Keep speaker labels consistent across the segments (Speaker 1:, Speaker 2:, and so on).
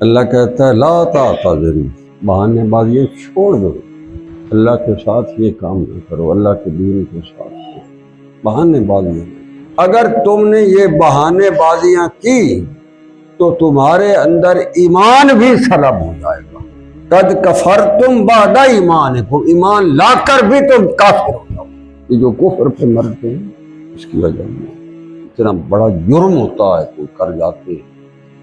Speaker 1: اللہ کہتا ہے لا تعتذروا، بہانے بازیاں چھوڑ دو، اللہ کے ساتھ یہ کام نہ کرو، اللہ کے دین کے ساتھ بہانے بازیاں۔ اگر تم نے یہ بہانے بازیاں کی تو تمہارے اندر ایمان بھی سلب ہو جائے گا۔ قد کفرتم بعد ایمانکم، ایمان لا کر بھی تم کافر ہو جاؤ۔ یہ جو کفر پہ مرتے ہیں اس کی وجہ میں اتنا بڑا جرم ہوتا ہے، کوئی کر جاتے ہیں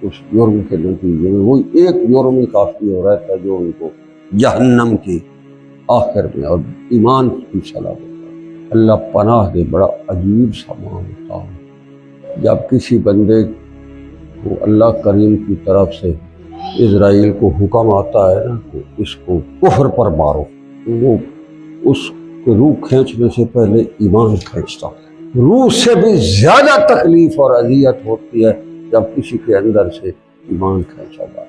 Speaker 1: اس جرم کے نتیجے میں وہی ایک جرم ہی کافی ہو رہتا ہے جو ان کو جہنم کی آخر میں اور ایمان کی صلاح ہوتا ہے۔ اللہ پناہ دے، بڑا عجیب سا معاملہ ہوتا ہے جب کسی بندے کو اللہ کریم کی طرف سے اسرائیل کو حکم آتا ہے نا کہ اس کو کفر پر مارو، وہ اس کو روح کھینچنے سے پہلے ایمان کھینچتا ہے۔ روح سے بھی زیادہ تکلیف اور اذیت ہوتی ہے جب کسی کے اندر سے ایمان کھینچا جائے،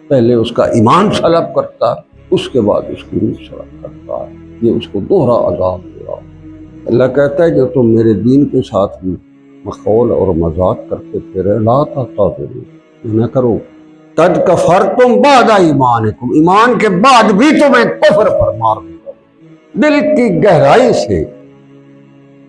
Speaker 1: پہلے اس کا ایمان سلب کرتا ہے، اس کے بعد اس کی روح سلب کرتا ہے، یہ اس کو دوہرا عذاب دے رہا ہے۔ اللہ کہتا ہے جو تم میرے دین کے ساتھ بھی مخول اور مذاق کرتے پھرے لا تعتذروا، نہ کرو، قد کفرتم بعد ایمانکم، ایمان کے بعد بھی تمہیں کفر پر مار دوں گا۔ دل کی گہرائی سے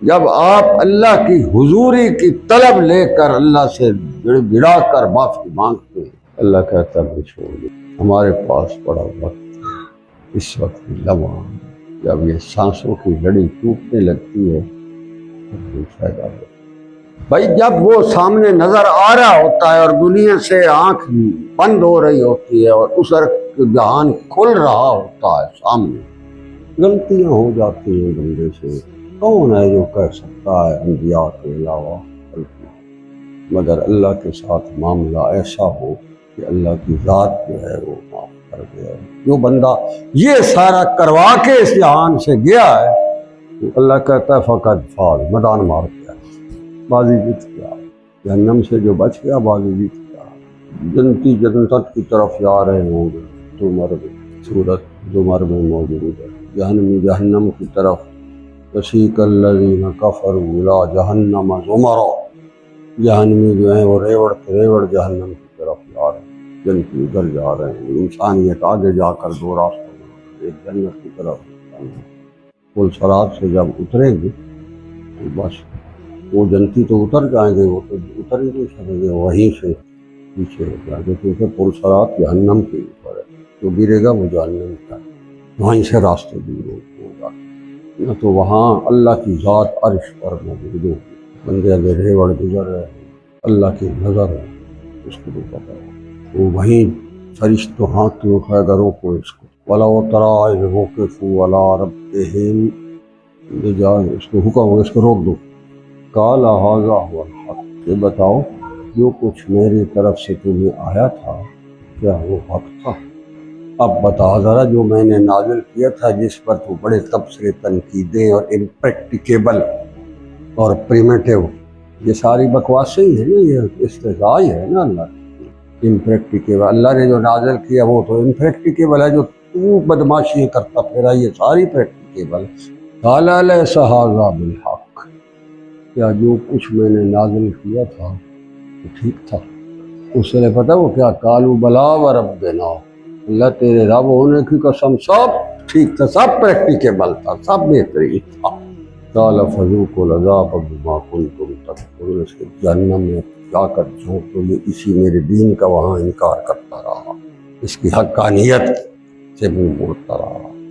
Speaker 1: جب آپ اللہ کی حضوری کی طلب لے کر اللہ سے گڑا کر معافی مانگتے ہیں، اللہ کہتا ہے چھوڑ دو، ہمارے پاس بڑا وقت ہے، اس وقت لمحہ جب یہ سانسوں کی لڑی ٹوٹنے لگتی ہے تو فائدہ ہو۔ بھائی جب وہ سامنے نظر آ رہا ہوتا ہے اور دنیا سے آنکھ بند ہو رہی ہوتی ہے اور اس وقت جہان کھل رہا ہوتا ہے سامنے، غلطیاں ہو جاتی ہیں بندے سے، کون ہے جو کہہ سکتا ہے انبیاء کے علاوہ غلطی، مگر اللہ کے ساتھ معاملہ ایسا ہو کہ اللہ کی ذات جو ہے وہ معاف کر دے۔ جو بندہ یہ سارا کروا کے اس جہان سے گیا ہے تو اللہ کہتا ہے فقط فاز، میدان مار گیا، بازی جیت گیا، جہنم سے جو بچ گیا بازی جیت گیا۔ جنتی جنت کی طرف جا رہے ہوں گے، زمر سورت زمر میں موجود ہے، جہنمی جہنم کی طرف، وسیق الذین کفروا الی جہنم زمرا، جہنمی جو ہیں وہ ریوڑ جہنم کی طرف جا رہے ہیں، جنتی ادھر جا رہے ہیں، انسانیت آگے جا کر دو راستوں، ایک جنت کی طرف، پل صراط سے جب اتریں گے تو بس وہ جنتی تو اتر جائیں گے، وہ تو اتر ہی نہیں سکیں گے، وہیں سے پیچھے ہو جائیں گے، کیونکہ پل صراط جہنم کے اوپر ہے، جو گرے گا وہ جہنم کا، وہیں سے راستے دور ہو جاتے، نہ تو وہاں اللہ کی ذات عرش پر موجود ہو، بندے اگر ریوڑ گزر رہے ہیں، اللہ کی نظر ہے اس کو بھی پتہ ہے، وہ وہیں فرشتوں ہاتھ تو اٹھائے گا روکو اس کو، وَلَوْ تَرَىٰ إِذْ وُقِفُوا عَلَىٰ رَبِّهِمْ، جائے اس کو حکم ہو اس کو روک دو، قَالَ هَٰذَا هُوَ الْحَقُّ، یہ بتاؤ جو کچھ میری طرف سے تمہیں آیا تھا کیا وہ حق تھا؟ اب بتا ذرا جو میں نے نازل کیا تھا جس پر تو بڑے تبصرے تنقیدیں اور امپریکٹیکیبل اور پریمیٹیو، یہ ساری بکواسیں ہی ہیں نا، یہ استہزاء ہی ہے نا اللہ کی۔ امپریکٹیکیبل اللہ نے جو نازل کیا وہ تو امپریکٹیکیبل ہے، جو تو بدماشی کرتا پھرا یہ ساری پریکٹیکیبل۔ قال لیس ھذا بالحق، کیا جو کچھ میں نے نازل کیا تھا وہ ٹھیک تھا؟ اس سے پتہ وہ کیا، قالوا بلا وربنا، اللہ تیرے رب ہونے کی قسم سب ٹھیک تھا، سب پریکٹیکیبل تھا، سب بہترین تھا۔ قال فذوقوا العذاب بما کنتم تکفرون، اس کے جہنم میں جا کر جھونک دو، یہ اسی میرے دین کا وہاں انکار کرتا رہا، اس کی حقانیت سے منہ موڑتا رہا۔